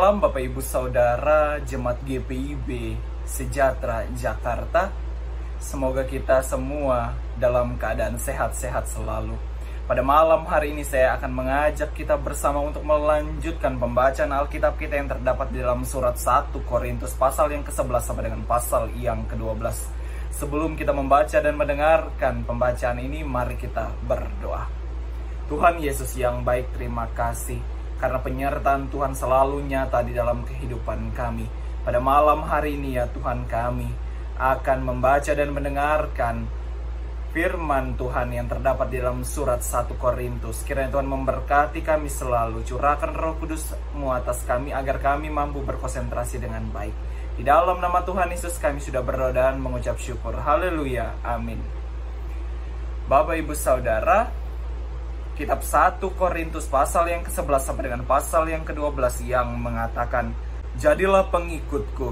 malam Bapak Ibu Saudara Jemaat GPIB Sejahtera Jakarta. Semoga kita semua dalam keadaan sehat-sehat selalu. Pada malam hari ini saya akan mengajak kita bersama untuk melanjutkan pembacaan Alkitab kita yang terdapat di dalam surat 1 Korintus pasal yang ke-11 sampai dengan pasal yang ke-12. Sebelum kita membaca dan mendengarkan pembacaan ini, mari kita berdoa. Tuhan Yesus yang baik, terima kasih karena penyertaan Tuhan selalu nyata di dalam kehidupan kami. Pada malam hari ini ya Tuhan, kami akan membaca dan mendengarkan firman Tuhan yang terdapat di dalam surat 1 Korintus. Kiranya Tuhan memberkati kami selalu, curahkan Roh Kudus-Mu atas kami agar kami mampu berkonsentrasi dengan baik. Di dalam nama Tuhan Yesus kami sudah berdoa dan mengucap syukur. Haleluya, amin. Bapak Ibu Saudara, Kitab 1 Korintus pasal yang ke-11 sampai dengan pasal yang ke-12 yang mengatakan, "Jadilah pengikutku,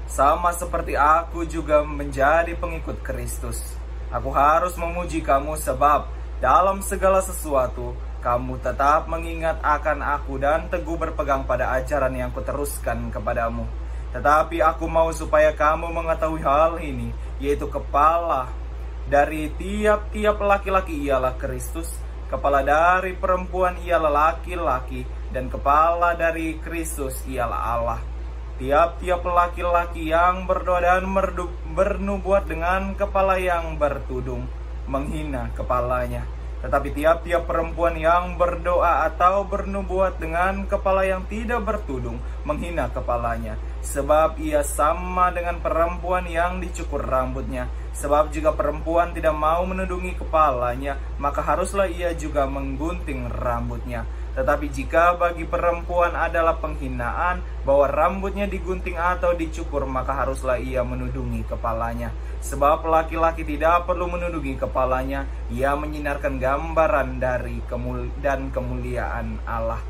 sama seperti aku juga menjadi pengikut Kristus. Aku harus memuji kamu sebab dalam segala sesuatu kamu tetap mengingat akan aku dan teguh berpegang pada ajaran yang kuteruskan kepadamu. Tetapi aku mau supaya kamu mengetahui hal ini, yaitu kepala dari tiap-tiap laki-laki ialah Kristus, kepala dari perempuan ialah laki-laki, dan kepala dari Kristus ialah Allah. Tiap-tiap laki-laki yang berdoa dan bernubuat dengan kepala yang bertudung menghina kepalanya. Tetapi tiap-tiap perempuan yang berdoa atau bernubuat dengan kepala yang tidak bertudung menghina kepalanya. Sebab ia sama dengan perempuan yang dicukur rambutnya. Sebab jika perempuan tidak mau menudungi kepalanya, maka haruslah ia juga menggunting rambutnya. Tetapi jika bagi perempuan adalah penghinaan bahwa rambutnya digunting atau dicukur, maka haruslah ia menudungi kepalanya. Sebab laki-laki tidak perlu menudungi kepalanya, ia menyinarkan gambaran dari kemuliaan Allah.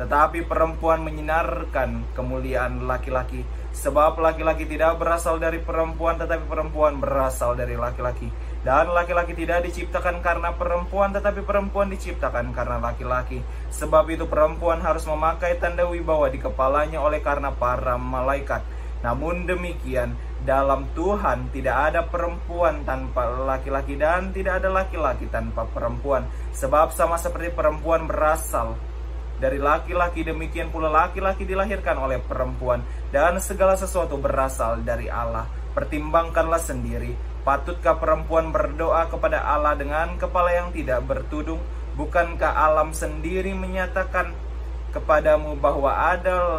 Tetapi perempuan menyinarkan kemuliaan laki-laki. Sebab laki-laki tidak berasal dari perempuan, tetapi perempuan berasal dari laki-laki. Dan laki-laki tidak diciptakan karena perempuan, tetapi perempuan diciptakan karena laki-laki. Sebab itu perempuan harus memakai tanda wibawa di kepalanya oleh karena para malaikat. Namun demikian, dalam Tuhan tidak ada perempuan tanpa laki-laki dan tidak ada laki-laki tanpa perempuan. Sebab sama seperti perempuan berasal dari laki-laki, demikian pula laki-laki dilahirkan oleh perempuan, dan segala sesuatu berasal dari Allah. Pertimbangkanlah sendiri, patutkah perempuan berdoa kepada Allah dengan kepala yang tidak bertudung? Bukankah alam sendiri menyatakan kepadamu bahwa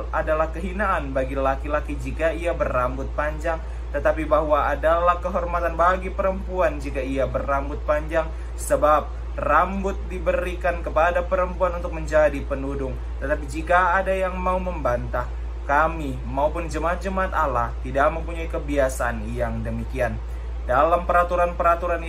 adalah kehinaan bagi laki-laki jika ia berambut panjang, tetapi bahwa adalah kehormatan bagi perempuan jika ia berambut panjang? Sebab rambut diberikan kepada perempuan untuk menjadi penudung. Tetapi jika ada yang mau membantah, kami maupun jemaat-jemaat Allah tidak mempunyai kebiasaan yang demikian. Dalam peraturan-peraturan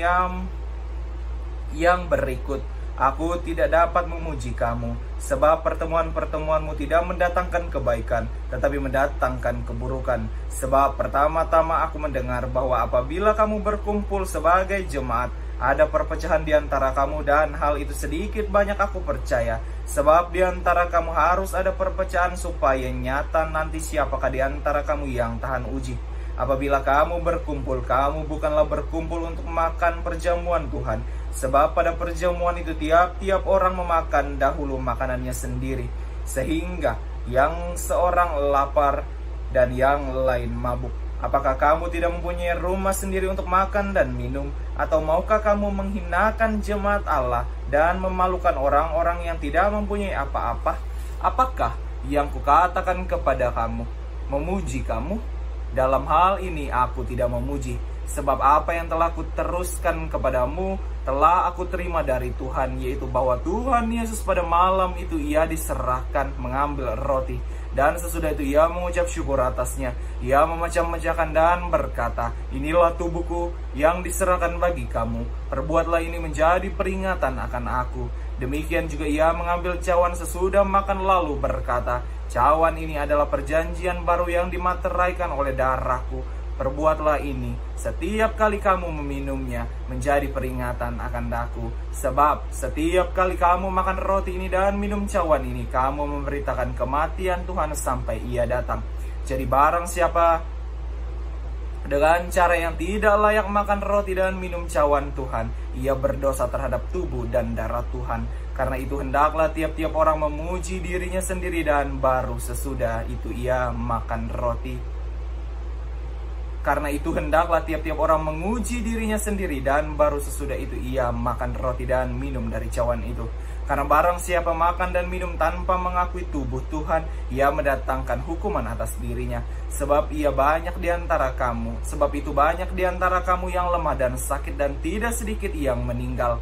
yang berikut, aku tidak dapat memuji kamu, sebab pertemuan-pertemuanmu tidak mendatangkan kebaikan, tetapi mendatangkan keburukan. Sebab pertama-tama aku mendengar bahwa apabila kamu berkumpul sebagai jemaat, ada perpecahan di antara kamu, dan hal itu sedikit banyak aku percaya. Sebab di antara kamu harus ada perpecahan supaya nyata nanti siapakah di antara kamu yang tahan uji. Apabila kamu berkumpul, kamu bukanlah berkumpul untuk makan perjamuan Tuhan. Sebab pada perjamuan itu tiap-tiap orang memakan dahulu makanannya sendiri, sehingga yang seorang lapar dan yang lain mabuk. Apakah kamu tidak mempunyai rumah sendiri untuk makan dan minum? Atau maukah kamu menghinakan jemaat Allah dan memalukan orang-orang yang tidak mempunyai apa-apa? Apakah yang kukatakan kepada kamu memuji kamu? Dalam hal ini aku tidak memuji, sebab apa yang telah kuteruskan kepadamu telah aku terima dari Tuhan, yaitu bahwa Tuhan Yesus pada malam itu ia diserahkan mengambil roti, dan sesudah itu ia mengucap syukur atasnya. Ia memecah-mecahkan dan berkata, "Inilah tubuhku yang diserahkan bagi kamu. Perbuatlah ini menjadi peringatan akan aku." Demikian juga ia mengambil cawan sesudah makan lalu berkata, "Cawan ini adalah perjanjian baru yang dimateraikan oleh darahku. Perbuatlah ini setiap kali kamu meminumnya menjadi peringatan akan aku. Sebab setiap kali kamu makan roti ini dan minum cawan ini, kamu memberitakan kematian Tuhan sampai ia datang. Jadi barang siapa dengan cara yang tidak layak makan roti dan minum cawan Tuhan, ia berdosa terhadap tubuh dan darah Tuhan. Karena itu hendaklah tiap-tiap orang memuji dirinya sendiri, dan baru sesudah itu ia makan roti. Karena itu hendaklah tiap-tiap orang menguji dirinya sendiri, dan baru sesudah itu ia makan roti dan minum dari cawan itu. Karena barang siapa makan dan minum tanpa mengakui tubuh Tuhan, ia mendatangkan hukuman atas dirinya. Sebab itu banyak di antara kamu yang lemah dan sakit, dan tidak sedikit yang meninggal.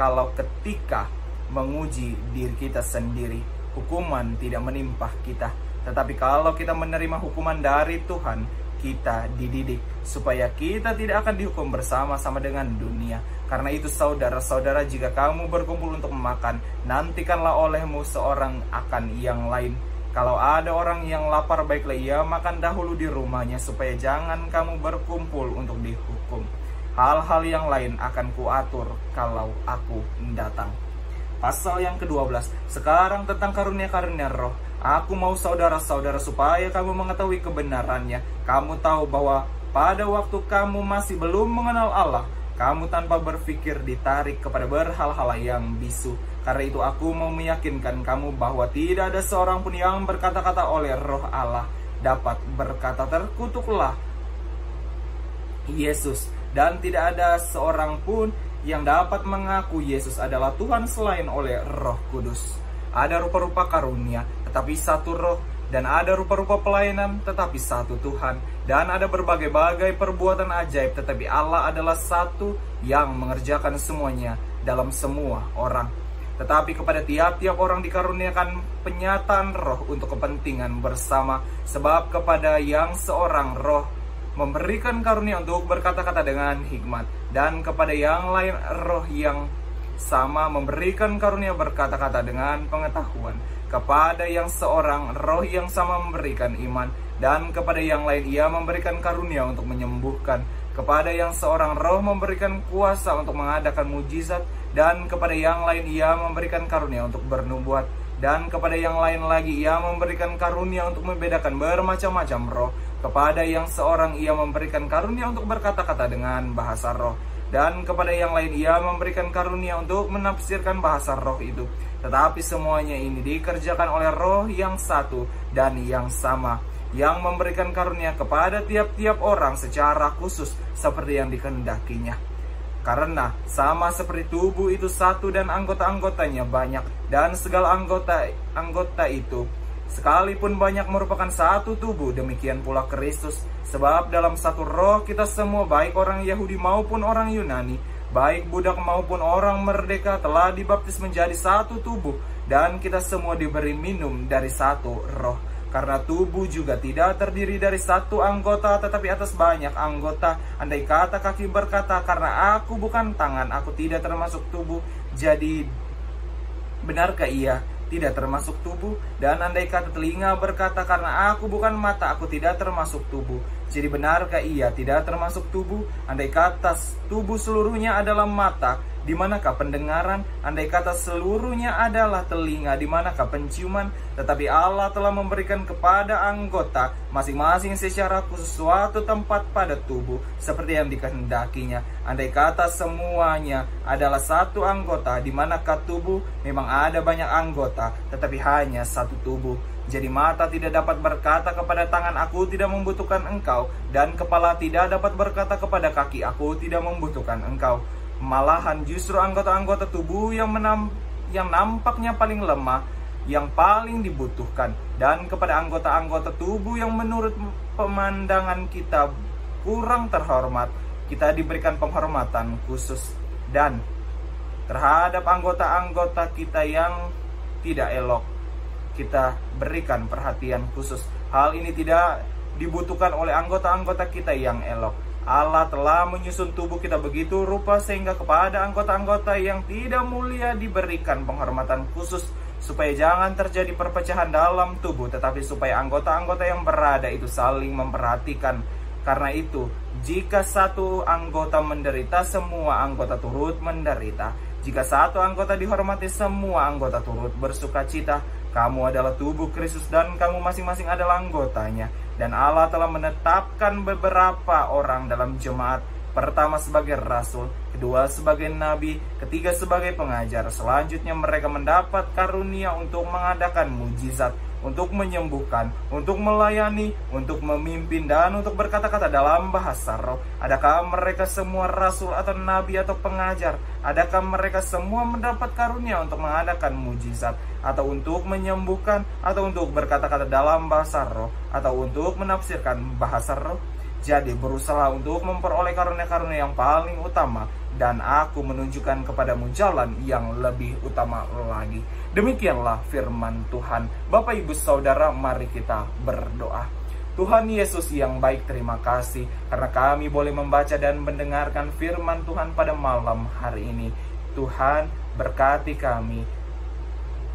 Kalau ketika menguji diri kita sendiri, hukuman tidak menimpa kita. Tetapi kalau kita menerima hukuman dari Tuhan, kita dididik supaya kita tidak akan dihukum bersama-sama dengan dunia. Karena itu saudara-saudara, jika kamu berkumpul untuk makan, nantikanlah olehmu seorang akan yang lain. Kalau ada orang yang lapar, baiklah ia makan dahulu di rumahnya, supaya jangan kamu berkumpul untuk dihukum. Hal-hal yang lain akan kuatur kalau aku datang. Pasal yang ke-12. Sekarang tentang karunia-karunia roh. Aku mau saudara-saudara supaya kamu mengetahui kebenarannya. Kamu tahu bahwa pada waktu kamu masih belum mengenal Allah, kamu tanpa berpikir ditarik kepada berhala-hala yang bisu. Karena itu aku mau meyakinkan kamu bahwa tidak ada seorang pun yang berkata-kata oleh roh Allah dapat berkata terkutuklah Yesus. Dan tidak ada seorang pun yang dapat mengaku Yesus adalah Tuhan selain oleh Roh Kudus. Ada rupa-rupa karunia, tetapi satu roh. Dan ada rupa-rupa pelayanan, tetapi satu Tuhan. Dan ada berbagai-bagai perbuatan ajaib, tetapi Allah adalah satu yang mengerjakan semuanya dalam semua orang. Tetapi kepada tiap-tiap orang dikaruniakan penyataan roh untuk kepentingan bersama. Sebab kepada yang seorang roh memberikan karunia untuk berkata-kata dengan hikmat, dan kepada yang lain roh yang sama memberikan karunia berkata-kata dengan pengetahuan. Kepada yang seorang roh yang sama memberikan iman, dan kepada yang lain ia memberikan karunia untuk menyembuhkan. Kepada yang seorang roh memberikan kuasa untuk mengadakan mujizat, dan kepada yang lain ia memberikan karunia untuk bernubuat. Dan kepada yang lain lagi ia memberikan karunia untuk membedakan bermacam-macam roh. Kepada yang seorang ia memberikan karunia untuk berkata-kata dengan bahasa roh. Dan kepada yang lain ia memberikan karunia untuk menafsirkan bahasa roh itu. Tetapi semuanya ini dikerjakan oleh roh yang satu dan yang sama, yang memberikan karunia kepada tiap-tiap orang secara khusus seperti yang dikehendakinya. Karena sama seperti tubuh itu satu dan anggota-anggotanya banyak, dan segala anggota itu sekalipun banyak merupakan satu tubuh, demikian pula Kristus. Sebab dalam satu roh kita semua, baik orang Yahudi maupun orang Yunani, baik budak maupun orang merdeka, telah dibaptis menjadi satu tubuh, dan kita semua diberi minum dari satu roh. Karena tubuh juga tidak terdiri dari satu anggota, tetapi atas banyak anggota. Andai kata kaki berkata, karena aku bukan tangan, aku tidak termasuk tubuh, jadi benarkah ia tidak termasuk tubuh? Dan andai kata telinga berkata, karena aku bukan mata, aku tidak termasuk tubuh, jadi benarkah ia tidak termasuk tubuh? Andai kata tubuh seluruhnya adalah mata, di manakah pendengaran? Andai kata seluruhnya adalah telinga, di manakah penciuman? Tetapi Allah telah memberikan kepada anggota masing-masing secara khusus suatu tempat pada tubuh, seperti yang dikehendakinya. Andai kata semuanya adalah satu anggota, di manakah tubuh? Memang ada banyak anggota, tetapi hanya satu tubuh. Jadi mata tidak dapat berkata kepada tangan, aku tidak membutuhkan engkau, dan kepala tidak dapat berkata kepada kaki, aku tidak membutuhkan engkau. Malahan justru anggota-anggota tubuh yang nampaknya paling lemah yang paling dibutuhkan. Dan kepada anggota-anggota tubuh yang menurut pemandangan kita kurang terhormat, kita diberikan penghormatan khusus. Dan terhadap anggota-anggota kita yang tidak elok, kita berikan perhatian khusus. Hal ini tidak dibutuhkan oleh anggota-anggota kita yang elok. Allah telah menyusun tubuh kita begitu rupa sehingga kepada anggota-anggota yang tidak mulia diberikan penghormatan khusus, supaya jangan terjadi perpecahan dalam tubuh, tetapi supaya anggota-anggota yang berada itu saling memperhatikan Karena itu, jika satu anggota menderita, semua anggota turut menderita. Jika satu anggota dihormati, semua anggota turut bersukacita. Kamu adalah tubuh Kristus dan kamu masing-masing adalah anggotanya. Dan Allah telah menetapkan beberapa orang dalam jemaat. Pertama sebagai rasul, kedua sebagai nabi, ketiga sebagai pengajar. Selanjutnya mereka mendapat karunia untuk mengadakan mujizat, untuk menyembuhkan, untuk melayani, untuk memimpin, dan untuk berkata-kata dalam bahasa roh. Adakah mereka semua rasul atau nabi atau pengajar? Adakah mereka semua mendapat karunia untuk mengadakan mujizat, atau untuk menyembuhkan, atau untuk berkata-kata dalam bahasa roh, atau untuk menafsirkan bahasa roh? Jadi berusaha untuk memperoleh karunia-karunia yang paling utama, dan aku menunjukkan kepadamu jalan yang lebih utama lagi. Demikianlah firman Tuhan. Bapak, Ibu, Saudara, mari kita berdoa. Tuhan Yesus yang baik, terima kasih karena kami boleh membaca dan mendengarkan firman Tuhan pada malam hari ini. Tuhan, berkati kami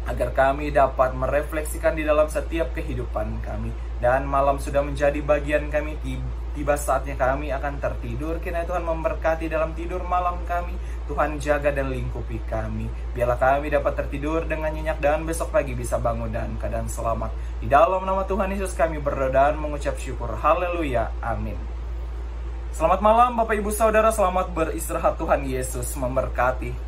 agar kami dapat merefleksikan di dalam setiap kehidupan kami. Dan malam sudah menjadi bagian kami, tiba saatnya kami akan tertidur. Kiranya Tuhan memberkati dalam tidur malam kami. Tuhan jaga dan lingkupi kami. Biarlah kami dapat tertidur dengan nyenyak dan besok pagi bisa bangun dan keadaan selamat. Di dalam nama Tuhan Yesus kami berdoa dan mengucap syukur. Haleluya. Amin. Selamat malam Bapak Ibu Saudara, selamat beristirahat. Tuhan Yesus memberkati.